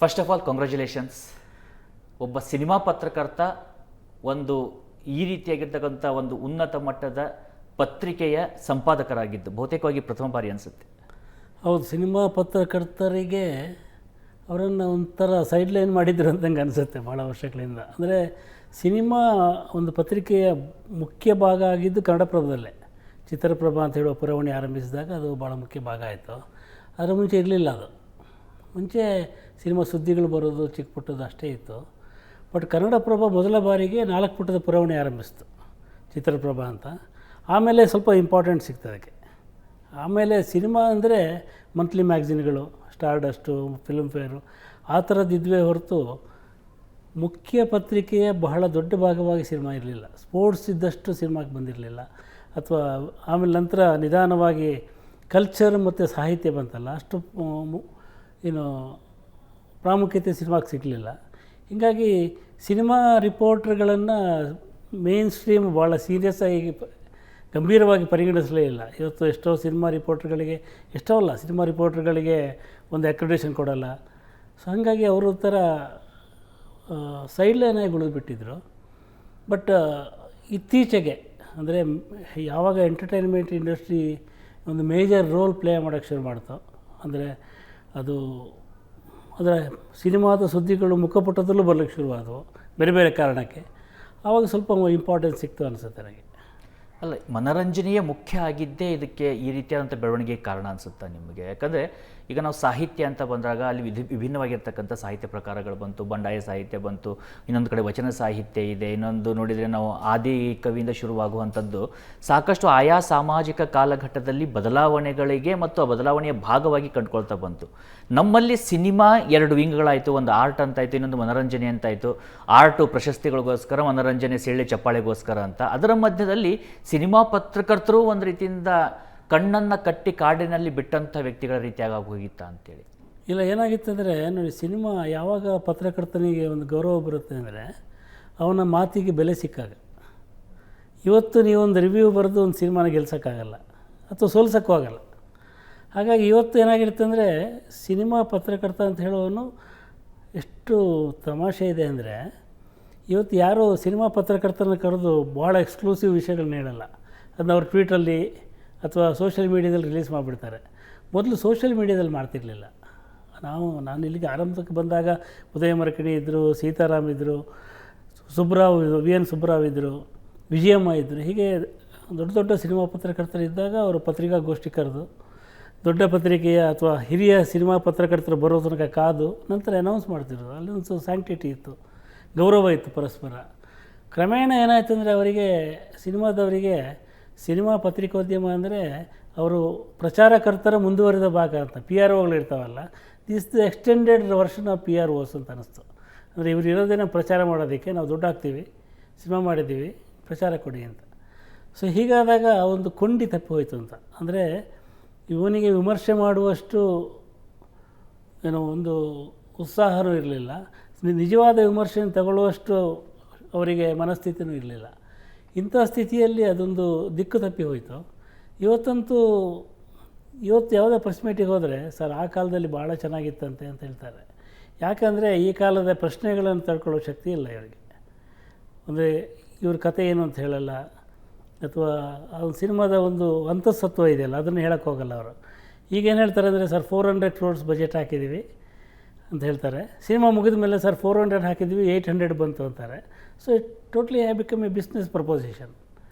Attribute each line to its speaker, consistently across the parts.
Speaker 1: First of all congratulations. ಒಬ್ಬ cinema ಪತ್ರಕರ್ತ ಒಂದು ಈ ರೀತಿಯಾಗಿರ್ತಕ್ಕಂಥ ಒಂದು ಉನ್ನತ ಮಟ್ಟದ ಪತ್ರಿಕೆಯ ಸಂಪಾದಕರಾಗಿದ್ದು ಬಹುತೇಕವಾಗಿ ಪ್ರಥಮ ಬಾರಿ ಅನಿಸುತ್ತೆ.
Speaker 2: ಹೌದು, ಸಿನಿಮಾ ಪತ್ರಕರ್ತರಿಗೆ ಅವರನ್ನು ಒಂಥರ ಸೈಡ್ ಲೈನ್ ಮಾಡಿದ್ರು ಅಂತಂಗೆ ಅನಿಸುತ್ತೆ ಭಾಳ ವರ್ಷಗಳಿಂದ. ಅಂದರೆ ಸಿನಿಮಾ ಒಂದು ಪತ್ರಿಕೆಯ ಮುಖ್ಯ ಭಾಗ ಆಗಿದ್ದು ಕನ್ನಡಪ್ರಭದಲ್ಲೇ. ಚಿತ್ರಪ್ರಭ ಅಂತ ಹೇಳುವ ಪುರವಣಿ ಆರಂಭಿಸಿದಾಗ ಅದು ಭಾಳ ಮುಖ್ಯ ಭಾಗ ಆಯಿತು. ಅದರ ಮುಂಚೆ ಇರಲಿಲ್ಲ. ಅದು ಮುಂಚೆ ಸಿನಿಮಾ ಸುದ್ದಿಗಳು ಬರೋದು ಚಿಕ್ಕ ಪುಟ್ಟದ್ದು ಅಷ್ಟೇ ಇತ್ತು. ಬಟ್ ಕನ್ನಡಪ್ರಭ ಮೊದಲ ಬಾರಿಗೆ 4 ಪುಟದ ಪುರವಣಿ ಆರಂಭಿಸಿತು, ಚಿತ್ರಪ್ರಭ ಅಂತ. ಆಮೇಲೆ ಸ್ವಲ್ಪ ಇಂಪಾರ್ಟೆಂಟ್ ಸಿಗ್ತದೆ ಅದಕ್ಕೆ. ಆಮೇಲೆ ಸಿನಿಮಾ ಅಂದರೆ ಮಂತ್ಲಿ ಮ್ಯಾಗ್ಝಿನ್ಗಳು, ಸ್ಟಾರ್ಡಸ್ಟು, ಫಿಲ್ಮ್ ಫೇರು ಆ ಥರದ್ದಿದ್ವೇ ಹೊರತು ಮುಖ್ಯ ಪತ್ರಿಕೆಯ ಬಹಳ ದೊಡ್ಡ ಭಾಗವಾಗಿ ಸಿನಿಮಾ ಇರಲಿಲ್ಲ. ಸ್ಪೋರ್ಟ್ಸ್ ಇದ್ದಷ್ಟು ಸಿನಿಮಾಗೆ ಬಂದಿರಲಿಲ್ಲ. ಅಥವಾ ಆಮೇಲೆ ನಂತರ ನಿಧಾನವಾಗಿ ಕಲ್ಚರ್ ಮತ್ತು ಸಾಹಿತ್ಯ ಬಂತಲ್ಲ, ಅಷ್ಟು ಏನು ಪ್ರಾಮುಖ್ಯತೆ ಸಿನಿಮಾಗೆ ಸಿಗಲಿಲ್ಲ. ಹೀಗಾಗಿ ಸಿನಿಮಾ ರಿಪೋರ್ಟ್ರ್ಗಳನ್ನು ಮೇನ್ ಸ್ಟ್ರೀಮ್ ಭಾಳ ಸೀರಿಯಸ್ ಆಗಿ ಗಂಭೀರವಾಗಿ ಪರಿಗಣಿಸಲೇ ಇಲ್ಲ. ಇವತ್ತು ಎಷ್ಟೋ ಸಿನಿಮಾ ರಿಪೋರ್ಟ್ರ್ಗಳಿಗೆ ಒಂದು ಅಕ್ರೆಡಿಟೇಷನ್ ಕೊಡಲ್ಲ. ಸೊ ಹಾಗಾಗಿ ಅವರು ಥರ ಸೈಡ್ ಲೈನಾಗಿ ಉಳಿದುಬಿಟ್ಟಿದ್ರು. ಬಟ್ ಇತ್ತೀಚೆಗೆ ಅಂದರೆ ಯಾವಾಗ ಎಂಟರ್ಟೈನ್ಮೆಂಟ್ ಇಂಡಸ್ಟ್ರಿ ಒಂದು ಮೇಜರ್ ರೋಲ್ ಪ್ಲೇ ಮಾಡೋಕ್ಕೆ ಶುರು ಮಾಡ್ತೋ, ಅಂದರೆ ಅದು ಅದರ ಸಿನಿಮಾದ ಸುದ್ದಿಗಳು ಮುಖಪುಟದಲ್ಲೂ ಬರಲಿಕ್ಕೆ ಶುರುವಾದವು ಬೇರೆ ಬೇರೆ ಕಾರಣಕ್ಕೆ, ಆವಾಗ ಸ್ವಲ್ಪ ಇಂಪಾರ್ಟೆನ್ಸ್ ಸಿಕ್ತು ಅನಿಸುತ್ತೆ ನನಗೆ.
Speaker 1: ಅಲ್ಲ, ಮನೋರಂಜನೆಯೇ ಮುಖ್ಯ ಆಗಿದ್ದೇ ಇದಕ್ಕೆ ಈ ರೀತಿಯಾದಂಥ ಬೆಳವಣಿಗೆಗೆ ಕಾರಣ ಅನಿಸುತ್ತಾ ನಿಮಗೆ? ಯಾಕಂದರೆ ಈಗ ನಾವು ಸಾಹಿತ್ಯ ಅಂತ ಬಂದಾಗ ಅಲ್ಲಿ ವಿಭಿನ್ನವಾಗಿರ್ತಕ್ಕಂಥ ಸಾಹಿತ್ಯ ಪ್ರಕಾರಗಳು ಬಂತು. ಬಂಡಾಯ ಸಾಹಿತ್ಯ ಬಂತು, ಇನ್ನೊಂದು ಕಡೆ ವಚನ ಸಾಹಿತ್ಯ ಇದೆ, ಇನ್ನೊಂದು ನೋಡಿದರೆ ನಾವು ಆದಿ ಕವಿಯಿಂದ ಶುರುವಾಗುವಂಥದ್ದು ಸಾಕಷ್ಟು ಆಯಾ ಸಾಮಾಜಿಕ ಕಾಲಘಟ್ಟದಲ್ಲಿ ಬದಲಾವಣೆಗಳಿಗೆ ಮತ್ತು ಆ ಬದಲಾವಣೆಯ ಭಾಗವಾಗಿ ಕಂಡುಕೊಳ್ತಾ ಬಂತು. ನಮ್ಮಲ್ಲಿ ಸಿನಿಮಾ 2 ವಿಂಗ್ಗಳಾಯಿತು, ಒಂದು ಆರ್ಟ್ ಅಂತಾಯಿತು, ಇನ್ನೊಂದು ಮನೋರಂಜನೆ ಅಂತಾಯಿತು. ಆರ್ಟು ಪ್ರಶಸ್ತಿಗಳಿಗೋಸ್ಕರ, ಮನೋರಂಜನೆ ಸೇಳೆ ಚಪ್ಪಾಳೆಗೋಸ್ಕರ ಅಂತ. ಅದರ ಮಧ್ಯದಲ್ಲಿ ಸಿನಿಮಾ ಪತ್ರಕರ್ತರು ಒಂದು ರೀತಿಯಿಂದ ಕಣ್ಣನ್ನು ಕಟ್ಟಿ ಕಾಡಿನಲ್ಲಿ ಬಿಟ್ಟಂಥ ವ್ಯಕ್ತಿಗಳ ರೀತಿಯಾಗಿ ಹೋಗಿತ್ತಾ ಅಂತೇಳಿ.
Speaker 2: ಇಲ್ಲ, ಏನಾಗಿತ್ತು ಅಂದರೆ ನೋಡಿ, ಸಿನಿಮಾ ಯಾವಾಗ ಪತ್ರಕರ್ತನಿಗೆ ಒಂದು ಗೌರವ ಬರುತ್ತೆ ಅಂದರೆ ಅವನ ಮಾತಿಗೆ ಬೆಲೆ ಸಿಕ್ಕಾಗ. ಇವತ್ತು ನೀವೊಂದು ರಿವ್ಯೂ ಬರೆದು ಒಂದು ಸಿನಿಮಾನ ಗೆಲ್ಸೋಕ್ಕಾಗಲ್ಲ ಅಥವಾ ಸೋಲ್ಸೋಕ್ಕೂ ಆಗಲ್ಲ. ಹಾಗಾಗಿ ಇವತ್ತು ಏನಾಗಿರುತ್ತೆ ಅಂದರೆ ಸಿನಿಮಾ ಪತ್ರಕರ್ತ ಅಂತ ಹೇಳೋನು ಎಷ್ಟು ತಮಾಷೆ ಇದೆ ಅಂದರೆ, ಇವತ್ತು ಯಾರು ಸಿನಿಮಾ ಪತ್ರಕರ್ತನ ಕರೆದು ಭಾಳ ಎಕ್ಸ್ಕ್ಲೂಸಿವ್ ವಿಷಯಗಳನ್ನ ಹೇಳಲ್ಲ. ಅದನ್ನ ಅವ್ರ ಟ್ವೀಟಲ್ಲಿ ಅಥವಾ ಸೋಷಿಯಲ್ ಮೀಡ್ಯಾದಲ್ಲಿ ರಿಲೀಸ್ ಮಾಡಿಬಿಡ್ತಾರೆ. ಮೊದಲು ಸೋಷಿಯಲ್ ಮೀಡ್ಯಾದಲ್ಲಿ ಮಾಡ್ತಿರಲಿಲ್ಲ. ನಾನು ಇಲ್ಲಿಗೆ ಆರಂಭಕ್ಕೆ ಬಂದಾಗ ಉದಯ ಮರಕಣಿ ಇದ್ದರು, ಸೀತಾರಾಮ್ ಇದ್ದರು, ವಿ.ಎನ್. ಸುಬ್ಬರಾವ್ ಇದ್ದರು, ವಿಜಯಮ್ಮ ಇದ್ದರು. ಹೀಗೆ ದೊಡ್ಡ ದೊಡ್ಡ ಸಿನಿಮಾ ಪತ್ರಕರ್ತರು ಇದ್ದಾಗ ಅವರು ಪತ್ರಿಕಾಗೋಷ್ಠಿ ಕರೆದು ದೊಡ್ಡ ಪತ್ರಿಕೆಯ ಅಥವಾ ಹಿರಿಯ ಸಿನಿಮಾ ಪತ್ರಕರ್ತರು ಬರೋ ತನಕ ಕಾದು ನಂತರ ಅನೌನ್ಸ್ ಮಾಡ್ತಿರೋದು. ಅಲ್ಲಿ ಒಂದು ಸ್ಯಾಂಕ್ಟಿಟಿ ಇತ್ತು, ಗೌರವ ಇತ್ತು ಪರಸ್ಪರ. ಕ್ರಮೇಣ ಏನಾಯ್ತು ಅಂದರೆ ಅವರಿಗೆ, ಸಿನಿಮಾದವರಿಗೆ ಸಿನಿಮಾ ಪತ್ರಿಕೋದ್ಯಮ ಅಂದರೆ ಅವರು ಪ್ರಚಾರಕರ್ತರ ಮುಂದುವರಿದ ಭಾಗ ಅಂತ. PROಗಳು ಇರ್ತಾವಲ್ಲ, this the extended version of PROs ಅಂತ ಅನ್ನಿಸ್ತು. ಅಂದರೆ ಇವರು ಇರೋದೇನೋ ಪ್ರಚಾರ ಮಾಡೋದಕ್ಕೆ, ನಾವು ದುಡ್ಡು ಹಾಕ್ತೀವಿ, ಸಿನಿಮಾ ಮಾಡಿದ್ದೀವಿ, ಪ್ರಚಾರ ಕೊಡಿ ಅಂತ. ಸೊ ಹೀಗಾದಾಗ ಒಂದು ಕೊಂಡಿ ತಪ್ಪಿ ಹೋಯಿತು ಅಂತ. ಅಂದರೆ ಇವನಿಗೆ ವಿಮರ್ಶೆ ಮಾಡುವಷ್ಟು ಒಂದು ಉತ್ಸಾಹವೂ ಇರಲಿಲ್ಲ, ನಿಜವಾದ ವಿಮರ್ಶೆಯನ್ನು ತಗೊಳ್ಳುವಷ್ಟು ಅವರಿಗೆ ಮನಸ್ಥಿತಿಯೂ ಇರಲಿಲ್ಲ. ಇಂಥ ಸ್ಥಿತಿಯಲ್ಲಿ ಅದೊಂದು ದಿಕ್ಕು ತಪ್ಪಿ ಹೋಯಿತು. ಇವತ್ತು ಯಾವುದೇ ಪ್ರೆಸ್ ಮೀಟಿಗೆ ಹೋದರೆ ಸರ್ ಆ ಕಾಲದಲ್ಲಿ ಭಾಳ ಚೆನ್ನಾಗಿತ್ತಂತೆ ಅಂತ ಹೇಳ್ತಾರೆ. ಯಾಕಂದರೆ ಈ ಕಾಲದ ಪ್ರಶ್ನೆಗಳನ್ನು ತಡ್ಕೊಳ್ಳೋ ಶಕ್ತಿ ಇಲ್ಲ ಇವರಿಗೆ. ಅಂದರೆ ಇವ್ರ ಕತೆ ಏನು ಅಂತ ಹೇಳಲ್ಲ, ಅಥವಾ ಆ ಸಿನಿಮಾದ ಒಂದು ಅಂತಃಸತ್ವ ಇದೆಯಲ್ಲ ಅದನ್ನು ಹೇಳೋಕ್ಕೆ ಹೋಗಲ್ಲ ಅವರು. ಈಗೇನು ಹೇಳ್ತಾರೆ ಅಂದರೆ, ಸರ್ 400 crores ಬಜೆಟ್ ಹಾಕಿದ್ದೀವಿ ಅಂತ ಹೇಳ್ತಾರೆ. ಸಿನಿಮಾ ಮುಗಿದ ಮೇಲೆ ಸರ್ 400 ಹಾಕಿದ್ವಿ, 800 ಬಂತು ಅಂತಾರೆ. So it totally have become A business proposition.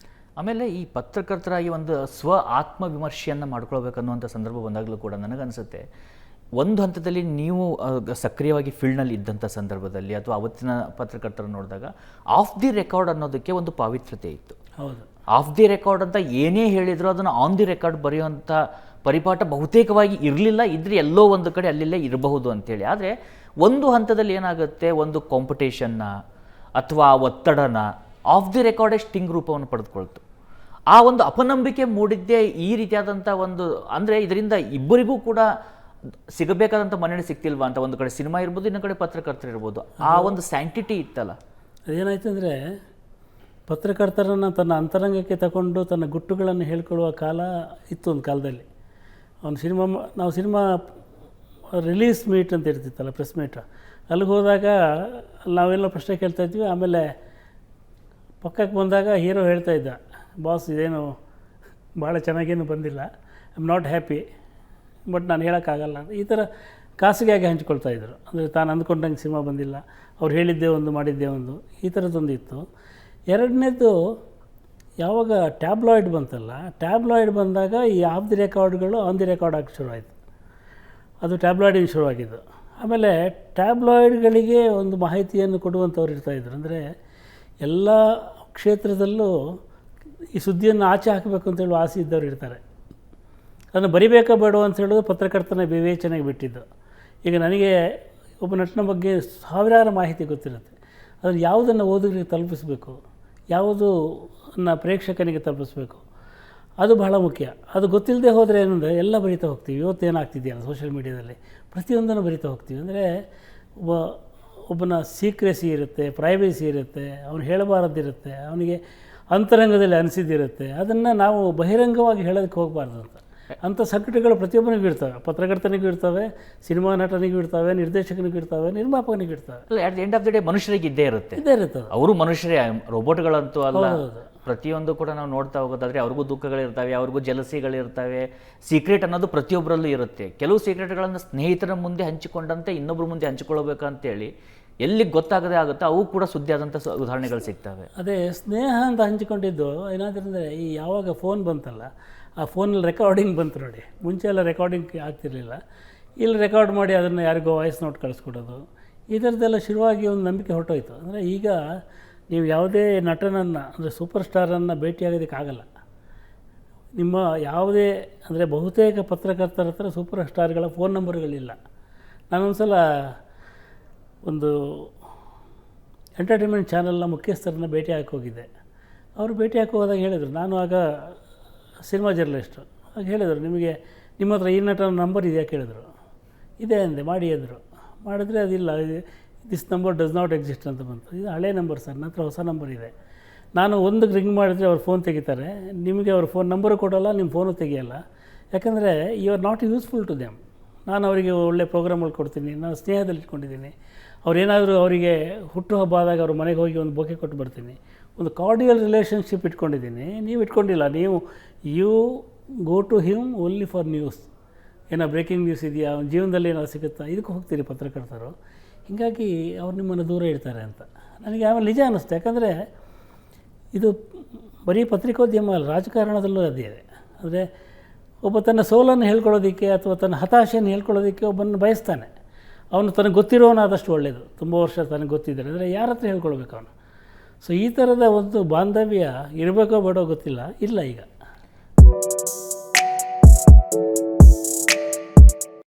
Speaker 1: ಆಮೇಲೆ ಈ ಪತ್ರಕರ್ತರಾಗಿ ಒಂದು ಆತ್ಮವಿಮರ್ಶೆಯನ್ನು ಮಾಡ್ಕೊಳ್ಬೇಕನ್ನುವಂಥ ಸಂದರ್ಭ ಬಂದಾಗಲೂ ಕೂಡ ನನಗನ್ಸುತ್ತೆ, ಒಂದು ಹಂತದಲ್ಲಿ ನೀವು ಸಕ್ರಿಯವಾಗಿ ಫೀಲ್ಡ್ನಲ್ಲಿ ಇದ್ದಂಥ ಸಂದರ್ಭದಲ್ಲಿ ಅಥವಾ ಅವತ್ತಿನ ಪತ್ರಕರ್ತರು ನೋಡಿದಾಗ ಆಫ್ ದಿ ರೆಕಾರ್ಡ್ ಅನ್ನೋದಕ್ಕೆ ಒಂದು ಪಾವಿತ್ರ್ಯತೆ ಇತ್ತು.
Speaker 2: ಹೌದು,
Speaker 1: ಆಫ್ ದಿ ರೆಕಾರ್ಡ್ ಅಂತ ಏನೇ ಹೇಳಿದ್ರು ಅದನ್ನು ಆನ್ ದಿ ರೆಕಾರ್ಡ್ ಬರೆಯುವಂಥ ಪರಿಪಾಠ ಬಹುತೇಕವಾಗಿ ಇರಲಿಲ್ಲ. ಇದ್ರೆ ಎಲ್ಲೋ ಒಂದು ಕಡೆ ಅಲ್ಲಿಲ್ಲೇ ಇರಬಹುದು ಅಂಥೇಳಿ. ಆದರೆ ಒಂದು ಹಂತದಲ್ಲಿ ಏನಾಗುತ್ತೆ, ಒಂದು ಕಾಂಪಿಟೇಷನ್ನ ಅಥವಾ ಒತ್ತಡನ ಆಫ್ ದಿ ರೆಕಾರ್ಡೇ ಸ್ಟಿಂಗ್ ರೂಪವನ್ನು ಪಡೆದುಕೊಳ್ತು. ಆ ಒಂದು ಅಪನಂಬಿಕೆ ಮೂಡಿದ್ದೇ ಈ ರೀತಿಯಾದಂಥ ಒಂದು, ಅಂದರೆ ಇದರಿಂದ ಇಬ್ಬರಿಗೂ ಕೂಡ ಸಿಗಬೇಕಾದಂಥ ಮನ್ನಣೆ ಸಿಗ್ತಿಲ್ವಾ ಅಂತ. ಒಂದು ಕಡೆ ಸಿನಿಮಾ ಇರ್ಬೋದು, ಇನ್ನೊಂದು ಕಡೆ ಪತ್ರಕರ್ತರು ಇರ್ಬೋದು. ಆ ಒಂದು ಸ್ಯಾಂಕ್ಟಿಟಿ ಇತ್ತಲ್ಲ,
Speaker 2: ಅದೇನಾಯ್ತು ಅಂದರೆ ಪತ್ರಕರ್ತರನ್ನು ತನ್ನ ಅಂತರಂಗಕ್ಕೆ ತಗೊಂಡು ತನ್ನ ಗುಟ್ಟುಗಳನ್ನು ಹೇಳ್ಕೊಳ್ಳುವ ಕಾಲ ಇತ್ತು ಒಂದು ಕಾಲದಲ್ಲಿ. ನಾವು ಸಿನಿಮಾ ರಿಲೀಸ್ ಮೀಟ್ ಅಂತ ಇರ್ತಿತ್ತಲ್ಲ, ಪ್ರೆಸ್ ಮೀಟ್, ಅಲ್ಲಿಗೆ ಹೋದಾಗ ನಾವೆಲ್ಲ ಪ್ರಶ್ನೆ ಕೇಳ್ತಾಯಿದ್ವಿ. ಆಮೇಲೆ ಪಕ್ಕಕ್ಕೆ ಬಂದಾಗ ಹೀರೋ ಹೇಳ್ತಾ ಇದ್ದ, ಬಾಸ್ ಇದೇನು ಭಾಳ ಚೆನ್ನಾಗೇನು ಬಂದಿಲ್ಲ, I am not happy, but ನಾನು ಹೇಳೋಕ್ಕಾಗಲ್ಲ ಅಂತ ಈ ಥರ ಖಾಸಗಿಯಾಗಿ ಹಂಚ್ಕೊಳ್ತಾಯಿದ್ರು. ಅಂದರೆ ತಾನು ಅಂದ್ಕೊಂಡಂಗೆ ಸಿನಿಮಾ ಬಂದಿಲ್ಲ, ಅವ್ರು ಹೇಳಿದ್ದೇ ಒಂದು ಮಾಡಿದ್ದೇ ಒಂದು, ಈ ಥರದ್ದೊಂದು ಇತ್ತು. ಎರಡನೇದು ಯಾವಾಗ ಟ್ಯಾಬ್ಲಾಯ್ಡ್ ಬಂತಲ್ಲ, ಟ್ಯಾಬ್ಲಾಯ್ಡ್ ಬಂದಾಗ ಈ ಆಫ್ ದಿ ರೆಕಾರ್ಡ್ಗಳು ಆನ್ ದಿ ರೆಕಾರ್ಡ್ ಆಗಿ ಶುರುವಾಯಿತು. ಅದು ಟ್ಯಾಬ್ಲಾಯ್ಡಿಂದ ಶುರುವಾಗಿದ್ದು. ಆಮೇಲೆ ಟ್ಯಾಬ್ಲಾಯ್ಡ್ಗಳಿಗೆ ಒಂದು ಮಾಹಿತಿಯನ್ನು ಕೊಡುವಂಥವ್ರು ಇರ್ತಾಯಿದ್ರು. ಅಂದರೆ ಎಲ್ಲ ಕ್ಷೇತ್ರದಲ್ಲೂ ಈ ಸುದ್ದಿಯನ್ನು ಆಚೆ ಹಾಕಬೇಕು ಅಂತೇಳಿ ಆಸೆ ಇದ್ದವ್ರು ಇರ್ತಾರೆ. ಅದನ್ನು ಬರಿಬೇಕಾ ಬೇಡೋ ಅಂತ ಹೇಳೋದು ಪತ್ರಕರ್ತನ ವಿವೇಚನೆಗೆ ಬಿಟ್ಟಿದ್ದು. ಈಗ ನನಗೆ ಒಬ್ಬ ನಟನ ಬಗ್ಗೆ ಸಾವಿರಾರು ಮಾಹಿತಿ ಗೊತ್ತಿರುತ್ತೆ. ಅದನ್ನು ಯಾವುದನ್ನು ಓದುಗರಿಗೆ ತಲುಪಿಸಬೇಕು, ಯಾವುದನ್ನು ಪ್ರೇಕ್ಷಕನಿಗೆ ತಲುಪಿಸ್ಬೇಕು, ಅದು ಬಹಳ ಮುಖ್ಯ. ಅದು ಗೊತ್ತಿಲ್ಲದೆ ಹೋದರೆ ಏನಂದರೆ ಎಲ್ಲ ಬರಿತಾ ಹೋಗ್ತೀವಿ. ಇವತ್ತೇನಾಗ್ತಿದೆಯಲ್ಲ ಸೋಷಿಯಲ್ ಮೀಡ್ಯಾದಲ್ಲಿ ಪ್ರತಿಯೊಂದನ್ನು ಬರಿತಾ ಹೋಗ್ತೀವಿ. ಅಂದರೆ ಒಬ್ಬನ ಸೀಕ್ರೆಸಿ ಇರುತ್ತೆ, ಪ್ರೈವೇಸಿ ಇರುತ್ತೆ, ಅವನು ಹೇಳಬಾರದಿರುತ್ತೆ, ಅವನಿಗೆ ಅಂತರಂಗದಲ್ಲಿ ಅನಿಸಿದ್ದಿರುತ್ತೆ. ಅದನ್ನು ನಾವು ಬಹಿರಂಗವಾಗಿ ಹೇಳೋದಕ್ಕೆ ಹೋಗಬಾರ್ದು ಅಂತ. ಅಂಥ ಸಂಕಟಗಳು ಪ್ರತಿಯೊಬ್ಬನಿಗೂ ಇರ್ತವೆ. ಪತ್ರಕರ್ತನಿಗೂ ಇರ್ತವೆ, ಸಿನಿಮಾ ನಟನಿಗೂ ಇರ್ತವೆ, ನಿರ್ದೇಶಕನಿಗೂ ಇರ್ತವೆ, ನಿರ್ಮಾಪಕನಿಗೂ ಇರ್ತವೆ.
Speaker 1: At the end of the day ಮನುಷ್ಯರಿಗೆ ಇದ್ದೇ ಇರುತ್ತೆ. ಅವರು ಮನುಷ್ಯರೇ, ರೋಬೋಟ್ಗಳಂತೂ ಅಲ್ಲ. ಪ್ರತಿಯೊಂದು ಕೂಡ ನಾವು ನೋಡ್ತಾ ಹೋಗೋದಾದ್ರೆ ಅವ್ರಿಗೂ ದುಃಖಗಳಿರ್ತವೆ, ಅವ್ರಿಗೂ ಜಲಸಿಗಳಿರ್ತವೆ. ಸೀಕ್ರೆಟ್ ಅನ್ನೋದು ಪ್ರತಿಯೊಬ್ಬರಲ್ಲೂ ಇರುತ್ತೆ. ಕೆಲವು ಸೀಕ್ರೆಟ್ಗಳನ್ನು ಸ್ನೇಹಿತರ ಮುಂದೆ ಹಂಚಿಕೊಂಡಂತೆ ಇನ್ನೊಬ್ಬರ ಮುಂದೆ ಹಂಚಿಕೊಳ್ಬೇಕಂತೇಳಿ ಎಲ್ಲಿ ಗೊತ್ತಾಗದೇ ಆಗುತ್ತೋ ಅವು ಕೂಡ ಸುದ್ದಿ ಆದಂಥ ಉದಾಹರಣೆಗಳು ಸಿಗ್ತವೆ.
Speaker 2: ಅದೇ ಸ್ನೇಹ ಅಂತ ಹಂಚಿಕೊಂಡಿದ್ದು ಏನಾದರೂ ಅಂದರೆ ಈ ಯಾವಾಗ ಫೋನ್ ಬಂತಲ್ಲ, ಆ ಫೋನಲ್ಲಿ ರೆಕಾರ್ಡಿಂಗ್ ಬಂತು ನೋಡಿ. ಮುಂಚೆ ಎಲ್ಲ ರೆಕಾರ್ಡಿಂಗ್ ಆಗ್ತಿರಲಿಲ್ಲ. ಇಲ್ಲಿ ರೆಕಾರ್ಡ್ ಮಾಡಿ ಅದನ್ನು ಯಾರಿಗೋ ವಾಯ್ಸ್ ನೋಟ್ ಕಳಿಸ್ಕೊಡೋದು, ಈ ಥರದ್ದೆಲ್ಲ ಶುರುವಾಗಿ ಒಂದು ನಂಬಿಕೆ ಹೊರಟೋಯ್ತು. ಅಂದರೆ ಈಗ ನೀವು ಯಾವುದೇ ನಟನನ್ನು ಅಂದರೆ ಸೂಪರ್ ಸ್ಟಾರನ್ನು ಭೇಟಿಯಾಗೋದಕ್ಕಾಗಲ್ಲ. ನಿಮ್ಮ ಯಾವುದೇ ಅಂದರೆ ಬಹುತೇಕ ಪತ್ರಕರ್ತರ ಹತ್ರ ಸೂಪರ್ ಸ್ಟಾರ್ಗಳ ಫೋನ್ ನಂಬರ್ಗಳಿಲ್ಲ. ನಾನೊಂದು ಸಲ ಒಂದು ಎಂಟರ್ಟೈನ್ಮೆಂಟ್ ಚಾನಲ್ನ ಮುಖ್ಯಸ್ಥರನ್ನ ಭೇಟಿ ಹೋಗಿದ್ದೆ. ಅವರು ಭೇಟಿ ಹೋದಾಗ ಹೇಳಿದರು, ನಾನು ಆಗ ಸಿನಿಮಾ ಜರ್ನಲಿಸ್ಟು. ಆಗ ಹೇಳಿದರು, ನಿಮ್ಮ ಹತ್ರ ಈ ನಟನ ನಂಬರ್ ಇದೆಯಾ ಕೇಳಿದ್ರು. ಇದೆ ಅಂದೆ, ಮಾಡಿ ಅಂದರು. ಮಾಡಿದ್ರೆ ಅದಿಲ್ಲ, this number does not exist ಅಂತ ಬಂತು. ಇದು ಹಳೆ ನಂಬರ್ ಸರ್, ನನ್ನ ಹತ್ರ ಹೊಸ ನಂಬರ್ ಇದೆ. ನಾನು ಒಂದಕ್ಕೆ ರಿಂಗ್ ಮಾಡಿದರೆ ಅವ್ರು ಫೋನ್ ತೆಗಿತಾರೆ, ನಿಮಗೆ ಅವ್ರ ಫೋನ್ ನಂಬರು ಕೊಡೋಲ್ಲ, ನಿಮ್ಮ ಫೋನು ತೆಗಿಯಲ್ಲ. ಯಾಕಂದರೆ you are not useful to them. ನಾನು ಅವರಿಗೆ ಒಳ್ಳೆ ಪ್ರೋಗ್ರಾಮ್ಗಳು ಕೊಡ್ತೀನಿ, ನಾನು ಸ್ನೇಹದಲ್ಲಿ ಇಟ್ಕೊಂಡಿದ್ದೀನಿ. ಅವರೇನಾದರೂ ಅವರಿಗೆ ಹುಟ್ಟುಹಬ್ಬ ಆದಾಗ ಅವ್ರ ಮನೆಗೆ ಹೋಗಿ ಒಂದು ಬೊಕೆ ಕೊಟ್ಟು ಬರ್ತೀನಿ. ಒಂದು ಕಾರ್ಡಿಯಲ್ ರಿಲೇಷನ್ಶಿಪ್ ಇಟ್ಕೊಂಡಿದ್ದೀನಿ. ನೀವು ಇಟ್ಕೊಂಡಿಲ್ಲ. You go to him only for news. ಏನೋ ಬ್ರೇಕಿಂಗ್ ನ್ಯೂಸ್ ಇದೆಯಾ, ಅವ್ನ ಜೀವನದಲ್ಲಿ ಏನೋ ಸಿಗುತ್ತಾ, ಇದಕ್ಕೆ ಹೋಗ್ತೀರಿ ಪತ್ರಕರ್ತರು. ಹೀಗಾಗಿ ಅವ್ರು ನಿಮ್ಮನ್ನು ದೂರ ಇಡ್ತಾರೆ ಅಂತ ನನಗೆ ಆಮೇಲೆ ನಿಜ ಅನ್ನಿಸ್ತು. ಯಾಕಂದರೆ ಇದು ಬರೀ ಪತ್ರಿಕೋದ್ಯಮ ಅಲ್ಲ, ರಾಜಕಾರಣದಲ್ಲೂ ಅದೇ ಇದೆ. ಅಂದರೆ ಒಬ್ಬ ತನ್ನ ಸೋಲನ್ನು ಹೇಳ್ಕೊಳ್ಳೋದಕ್ಕೆ ಅಥವಾ ತನ್ನ ಹತಾಶೆಯನ್ನು ಹೇಳ್ಕೊಳ್ಳೋದಕ್ಕೆ ಒಬ್ಬನ ಬಯಸ್ತಾನೆ. ಅವನು ತನಗೆ ಗೊತ್ತಿರೋನಾದಷ್ಟು ಒಳ್ಳೆಯದು. ತುಂಬ ವರ್ಷ ತನಗೆ ಗೊತ್ತಿದ್ದಾರೆ ಅಂದರೆ ಯಾರ ಹತ್ರ ಹೇಳ್ಕೊಳ್ಬೇಕು ಅವನು. ಸೊ ಈ ಥರದ ಒಂದು ಬಾಂಧವ್ಯ ಇರಬೇಕೋ ಬೇಡೋ ಗೊತ್ತಿಲ್ಲ, ಇಲ್ಲ ಈಗ.